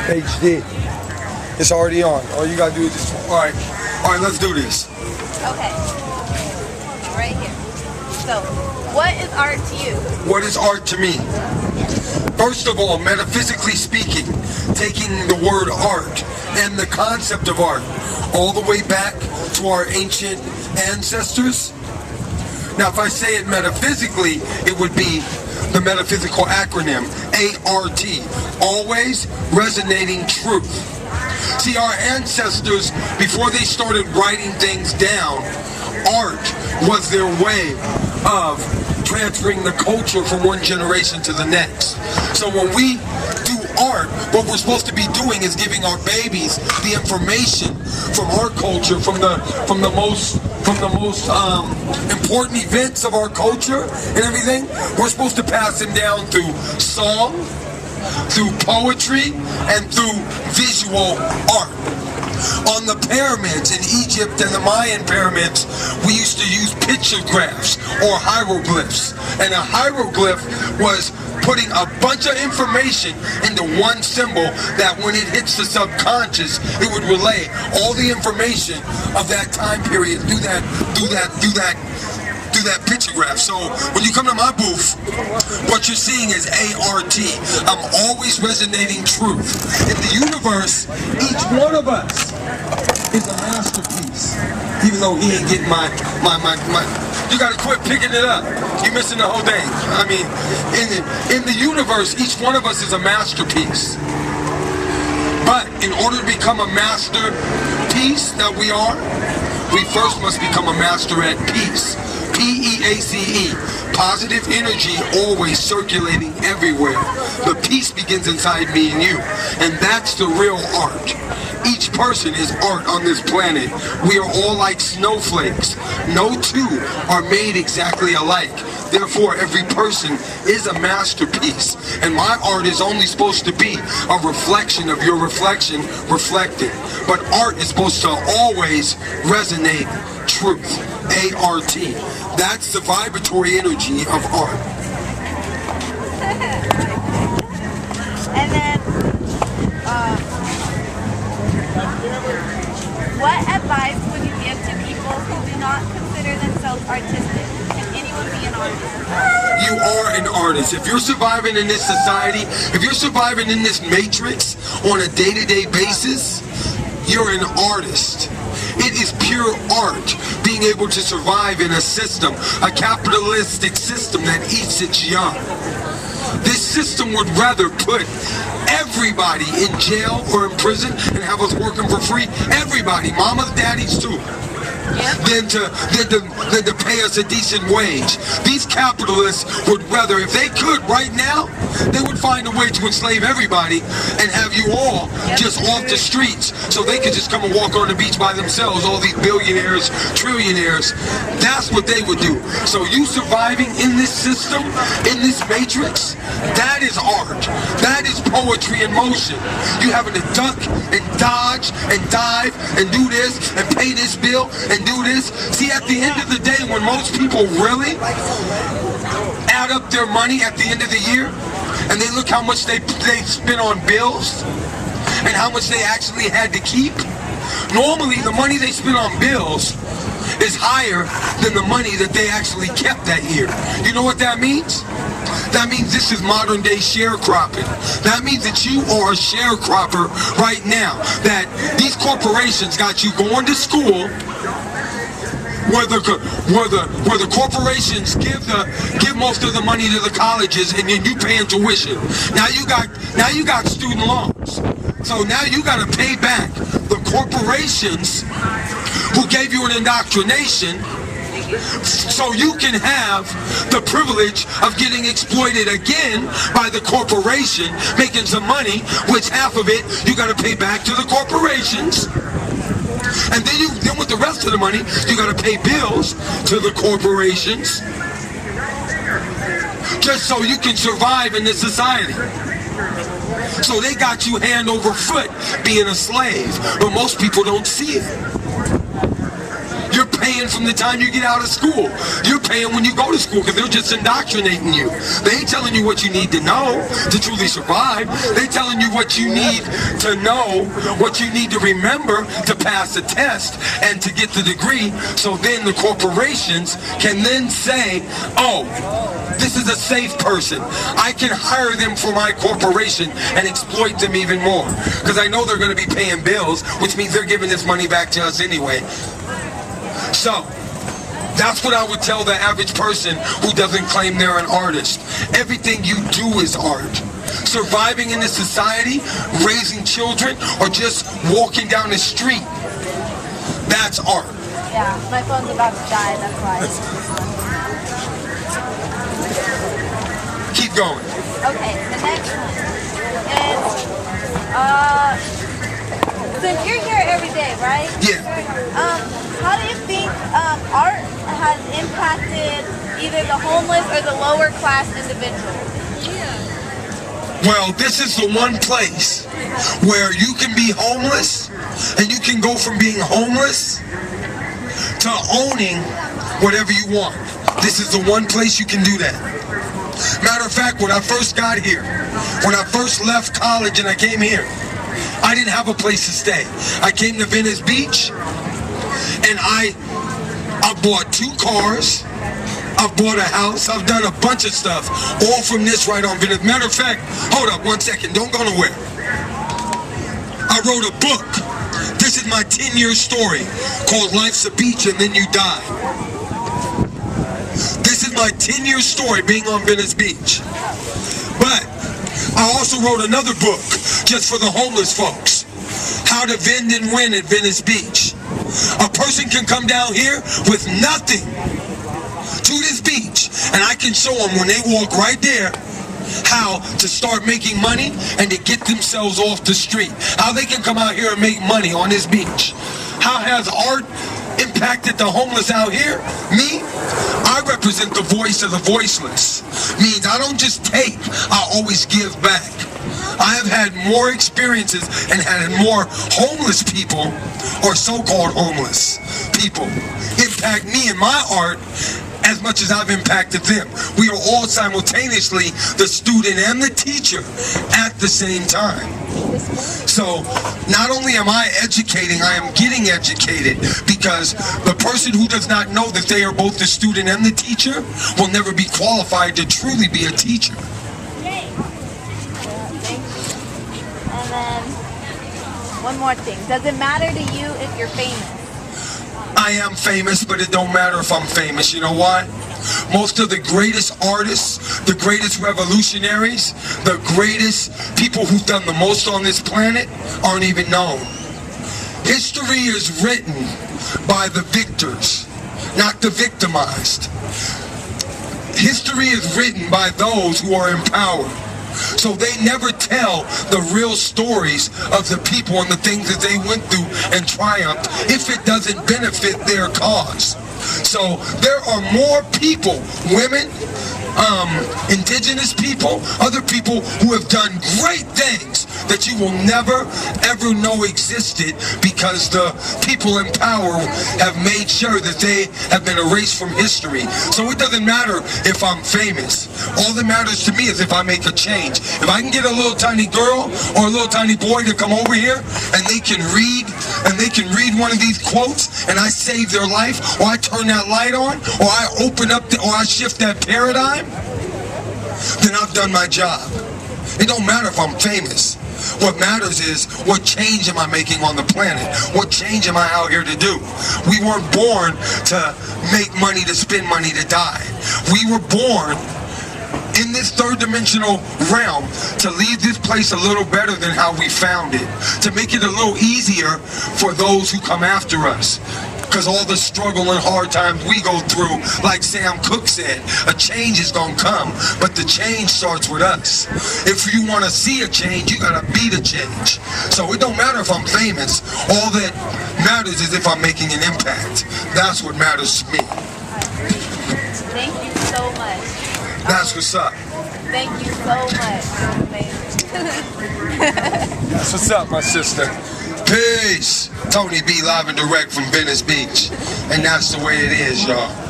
HD. It's already on. All you gotta do is just, all right, let's do this. Okay, right here. So, what is art to you? What is art to me? First of all, metaphysically speaking, taking the word art and the concept of art all the way back to our ancient ancestors. Now, if I say it metaphysically, it would be the metaphysical acronym, ART, always resonating truth. See, our ancestors, before they started writing things down, art was their way of transferring the culture from one generation to the next. So when we do art, what we're supposed to be doing is giving our babies the information from our culture, from the most important events of our culture and everything. We're supposed to pass them down through song, through poetry, and through visual art. On the pyramids in Egypt and the Mayan pyramids, we used to use pictographs or hieroglyphs. And a hieroglyph was putting a bunch of information into one symbol that when it hits the subconscious, it would relay all the information of that time period through that pictograph. So when you come to my booth, what you're seeing is ART. I'm always resonating truth. In the universe, each one of us is a masterpiece. Even though he ain't getting my you gotta quit picking it up. You're missing the whole thing. I mean, in the universe, each one of us is a masterpiece. But in order to become a masterpiece that we are, we first must become a master at peace. P-E-A-C-E. Positive energy always circulating everywhere. The peace begins inside me and you. And that's the real art. Each person is art on this planet. We are all like snowflakes. No two are made exactly alike. Therefore, every person is a masterpiece. And my art is only supposed to be a reflection of your reflection reflected. But art is supposed to always resonate truth. A-R-T. That's the vibratory energy of art. And then, what advice would you give to people who do not consider themselves artistic? Can anyone be an artist? You are an artist. If you're surviving in this society, if you're surviving in this matrix on a day-to-day basis, you're an artist. It is pure art, being able to survive in a system, a capitalistic system that eats its young. This system would rather put everybody in jail or in prison and have us working for free. Everybody, mamas, daddies too. Than to pay us a decent wage. These capitalists would rather, if they could right now, they would find a way to enslave everybody and have you all just off the streets so they could just come and walk on the beach by themselves, all these billionaires, trillionaires. That's what they would do. So you surviving in this system, in this matrix, that is art. That is poetry in motion. You having to duck and dodge and dive and do this and pay this bill and do this. See, at the end of the day, when most people really add up their money at the end of the year and they look how much they spent on bills and how much they actually had to keep, normally the money they spent on bills is higher than the money that they actually kept that year. You know what that means? That means this is modern day sharecropping. That means that you are a sharecropper right now. That these corporations got you going to school where the corporations give most of the money to the colleges and then you paying tuition. Now you got student loans. So now you got to pay back the corporations who gave you an indoctrination so you can have the privilege of getting exploited again by the corporation, making some money, which half of it you got to pay back to the corporations. And then with the rest of the money, you got to pay bills to the corporations just so you can survive in this society. So they got you hand over foot being a slave, but most people don't see it. You're paying from the time you get out of school. You're paying when you go to school because they're just indoctrinating you. They ain't telling you what you need to know to truly survive. They telling you what you need to know, what you need to remember to pass a test and to get the degree. So then the corporations can then say, oh, this is a safe person. I can hire them for my corporation and exploit them even more. Because I know they're going to be paying bills, which means they're giving this money back to us anyway. So, that's what I would tell the average person who doesn't claim they're an artist. Everything you do is art. Surviving in this society, raising children, or just walking down the street, that's art. Yeah, my phone's about to die, that's why. Keep going. Okay, the next one is, since you're here every day, right? Yeah. How do you think art has impacted either the homeless or the lower class individuals? Well, this is the one place where you can be homeless and you can go from being homeless to owning whatever you want. This is the one place you can do that. Matter of fact, when I first got here, when I first left college and I came here, I didn't have a place to stay. I came to Venice Beach and I bought 2 cars. I've bought a house. I've done a bunch of stuff, all from this right on Venice. Matter of fact, hold up 1 second. Don't go nowhere. I wrote a book. This is my 10-year story called Life's a Beach and Then You Die. This is my 10-year story being on Venice Beach. But I also wrote another book just for the homeless folks. How to Vend and Win at Venice Beach. A person can come down here with nothing to this beach, and I can show them when they walk right there how to start making money and to get themselves off the street. How they can come out here and make money on this beach. How has art impacted the homeless out here? Me? I represent the voice of the voiceless. Means I don't just take, I always give back. I have had more experiences and had more homeless people, or so-called homeless people, impact me and my art as much as I've impacted them. We are all simultaneously the student and the teacher at the same time. So not only am I educating, I am getting educated, because the person who does not know that they are both the student and the teacher will never be qualified to truly be a teacher. And then, one more thing. Does it matter to you if you're famous? I am famous, but it don't matter if I'm famous. You know why? Most of the greatest artists, the greatest revolutionaries, the greatest people who've done the most on this planet aren't even known. History is written by the victors, not the victimized. History is written by those who are in power. So they never tell the real stories of the people and the things that they went through and triumphed if it doesn't benefit their cause. So there are more people, women, indigenous people, other people who have done great things that you will never ever know existed, because the people in power have made sure that they have been erased from history. So it doesn't matter if I'm famous. All that matters to me is if I make a change. If I can get a little tiny girl or a little tiny boy to come over here and they can read one of these quotes and I save their life, or I turn that light on, or I open up or I shift that paradigm, then I've done my job. It don't matter if I'm famous. What matters is, what change am I making on the planet? What change am I out here to do? We weren't born to make money, to spend money, to die. We were born in this third dimensional realm to leave this place a little better than how we found it, to make it a little easier for those who come after us. Because all the struggle and hard times we go through, like Sam Cooke said, a change is gonna come, but the change starts with us. If you want to see a change, you gotta be the change. So it don't matter if I'm famous. All that matters is if I'm making an impact. That's what matters to me. Thank you so much. That's what's up. Thank you so much. Amazing. That's what's up, my sister. Peace. Tony B live and direct from Venice Beach. And that's the way it is, y'all.